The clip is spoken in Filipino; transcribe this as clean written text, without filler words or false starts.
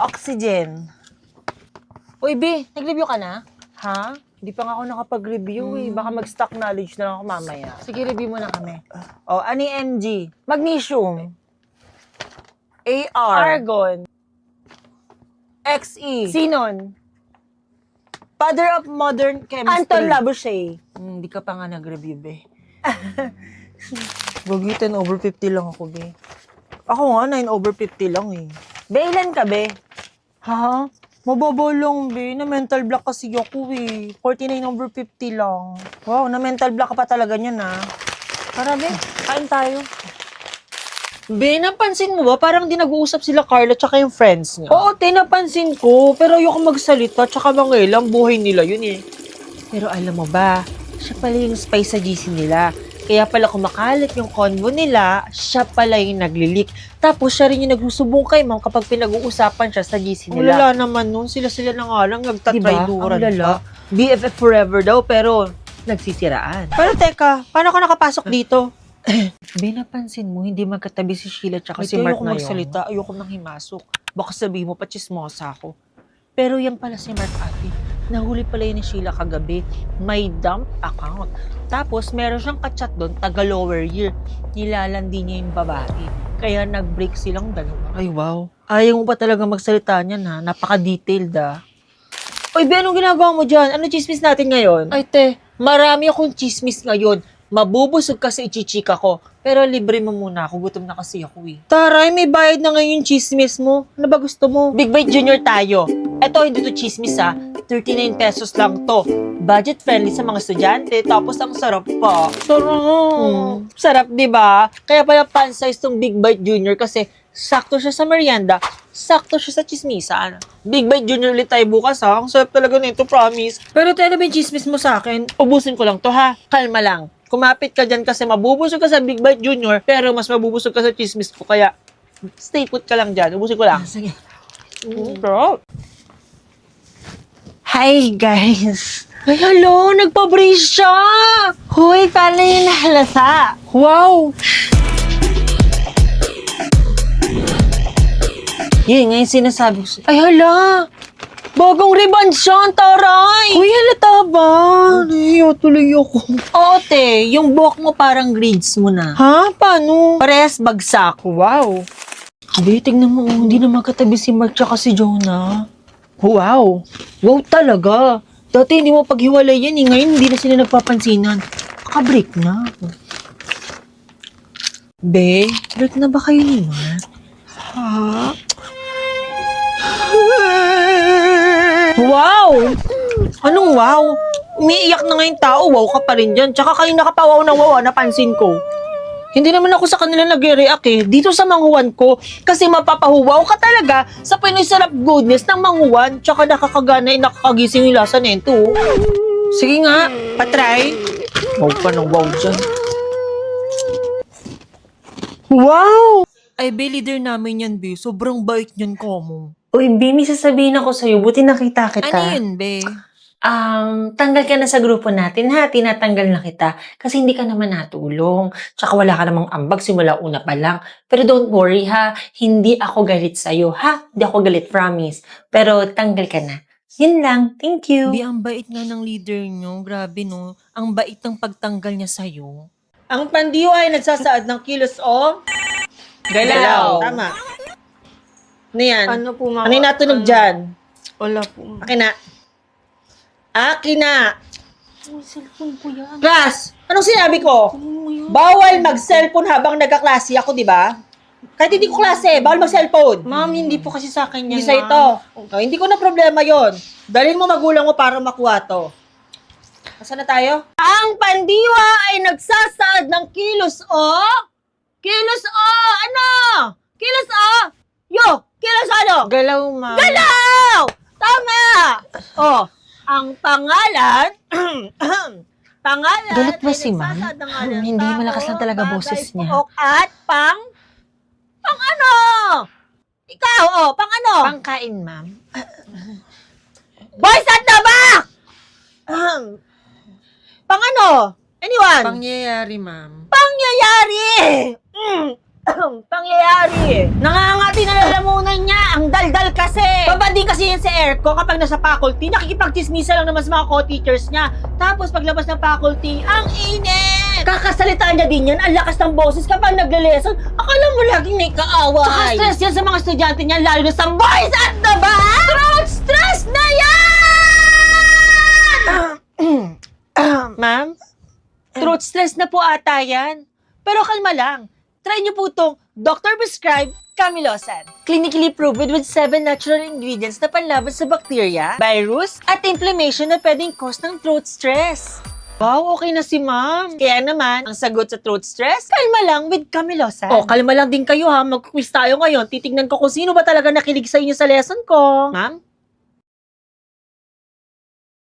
Oxygen. Uy, B, nag-review ka na? Ha? Hindi pa nga ako nakapag-review eh. Baka mag-stock knowledge na lang ako mamaya. Sige, review mo na kami. Ani MG? Magnesium. AR. Argon. XE. Sinon. Father of Modern Chemistry. Anton Lavoisier. Hindi ka pa nga nag-review, be. Gagi, 10/50 lang ako, be. Ako nga, 9/50 lang eh. Be, ilan ka, be? Ha? Mababa lang, be. Na mental block kasi ako eh. 49/50 lang. Wow, na mental block ka pa talaga niyan, ha? Tara, be. Kain tayo. Be, napansin mo ba? Parang di nag-uusap sila Carla tsaka yung friends niya. Oo, napansin ko. Pero ayoko magsalita. Tsaka mangilang buhay nila yun eh. Pero alam mo ba, siya pala yung spy sa GC nila. Kaya pala kumakalat yung convo nila, siya pala yung naglilik. Tapos siya rin yung nagsusubong kay ma'am kapag pinag-uusapan siya sa GC Ang nila. lala naman nun. Sila na nga lang nagtatrayduran Ang lala. pa. BFF forever daw, pero nagsisiraan. Pero teka, paano ka nakapasok dito? Binapansin mo, hindi magkatabi si Sheila tsaka si Ito, Mark ayoko na yun. magsalita. Ayoko nang himasok. Baka sabihin mo pa chismosa ako. Pero yan pala si Mark Ate. Nahuli pala yun ni Sheila kagabi. May dump account. Tapos meron siyang kachat doon, taga lower year. Nilalandi niya yung babae. Kaya nag-break silang dalawa. Ay, wow. Ayaw mo pa talaga magsalita niyan, ha? Napaka-detailed, ha? Oy, Ben, anong ginagawa mo dyan? Ano chismis natin ngayon? Ay, te, marami akong chismis ngayon. Mabubusog kasi ichichika ko. Pero libre mo muna ako. Gutom na kasi ako eh. Taray, may bayad na ngayon yung chismis mo. Ano ba gusto mo? Big Bite Junior tayo. Eto, hindi to chismis ha. 39 pesos lang to. Budget friendly sa mga estudyante. Tapos ang sarap pa. Sarap. Sarap, di ba? Kaya pala pan size tong Big Bite Junior kasi sakto siya sa merienda. Sakto siya sa chismisan. Big Bite Junior ulit tayo bukas ha. Ang sarap talaga nito, promise. Pero tayo ba yung chismis mo sa akin? Ubusin ko lang to ha. Kalma lang. Kumapit ka dyan kasi mabubusog ka sa Big Bite Junior, pero mas mabubusog ka sa chismis ko. Kaya, stay put ka lang dyan. Ubusin ko lang. Sige. Bro. Hi, guys. Ay, hello! Nagpa-brace siya! Hoy, paano yung nahalata? Wow! Yun nga yung sinasabi ko. Ay, hala! Bagong rebound siya! Ang taray! Uy, halata ba? Nahiya tuloy ako. Oo, te. Yung buhok mo parang grades mo na. Ha? Paano? Parehas bagsak. Wow. Hindi, tignan mo. Hindi na magkatabi si Mark tsaka si Jonah. Wow. Wow talaga. Dati hindi mo paghiwalay yan eh. Ngayon hindi na sila nagpapansinan. Nakabreak na. Be, break na ba kayo ni Mark? Ha? Wow! Anong wow? Umiiyak na nga yung tao. Wow ka pa rin dyan. Tsaka kayo nakapawaw ng wow, napansin ko. Hindi naman ako sa kanila nag-react eh. Dito sa manguwan ko. Kasi mapapahuwaw ka talaga sa Pinoy Sarap Goodness ng manguwan. Tsaka nakakagana yung nakakagising yung lasa nito. Sige nga, patry. Wow pa ng wow dyan. Wow! Ay, be, leader namin yan, be. Sobrang bait niyan ko mo. Uy, B, may sasabihin ako sa'yo. Buti nakita kita. Ano yun, be? Tanggal ka na sa grupo natin, ha? Tinatanggal na kita. Kasi hindi ka naman natulong. Tsaka wala ka namang ambag simula una pa lang. Pero don't worry, ha? Hindi ako galit sa'yo, ha? Hindi ako galit, promise. Pero tanggal ka na. Yun lang. Thank you. Be, ang bait nga ng leader nyo. Grabe, no? Ang bait ng pagtanggal niya sa'yo. Ang pandiyo ay nagsasaad ng kilos o Galaw. Tama. Ano yan? Ano po, mga... Ano yung natunog dyan? Wala po. Akin na. Akin na. Uy, cellphone ko yan. Class, anong sinabi ko? Ano yan? Bawal mag-cellphone habang nagkaklase ako, di ba? Kahit hindi ko klase, bawal mag-cellphone. Ma'am, hindi po kasi sa akin yan, Hindi sa ito. Oh, hindi ko na problema yon. Dalhin mo magulang mo para makuha to. Nasaan na tayo? Ang pandiwa ay nagsasaad ng kilos o? Kilos o? Ano? Kilos o? Yo! Kilos ano? Galaw, ma'am. Galaw! Tama! Oh, ang pangalan, pangalan Galit ba ay si ma'am? nagsasaad ng ngalan ng Hindi, tao, malakas lang talaga bagay, boses niya. puok, at pang ano? Ikaw, oh, pang ano? Pangkain, ma'am. Boys at the back! Pang ano? Anyone? Pangyayari, ma'am. Pangyayari! pangyayari? Nangangati na lalamunan niya. Ang daldal kasi. Babanding kasi yan sa airco kapag nasa faculty, nakikipagtismisa lang naman sa mga co-teachers niya. Tapos paglabas ng faculty, ang init! Kakasalitaan niya din yan, ang lakas ng boses kapag nagle-lesson. Akala mo laging may Tsaka kaaway. stress yan sa mga estudyante niya, lalo na sa boys at the back! Throat stress na yan! Ma'am, throat stress na po ata yan. Pero kalma lang. Try niyo po itong Dr. Prescribed Camilosan. Clinically proven with 7 natural ingredients na panlaban sa bacteria, virus, at inflammation na pwedeng cause ng throat stress. Wow, okay na si ma'am. Kaya naman, ang sagot sa throat stress, kalma lang with Camilosan. Oh, kalma lang din kayo ha. Mag-quiz tayo ngayon. Titignan ko kung sino ba talaga nakilig sa inyo sa lesson ko. Ma'am?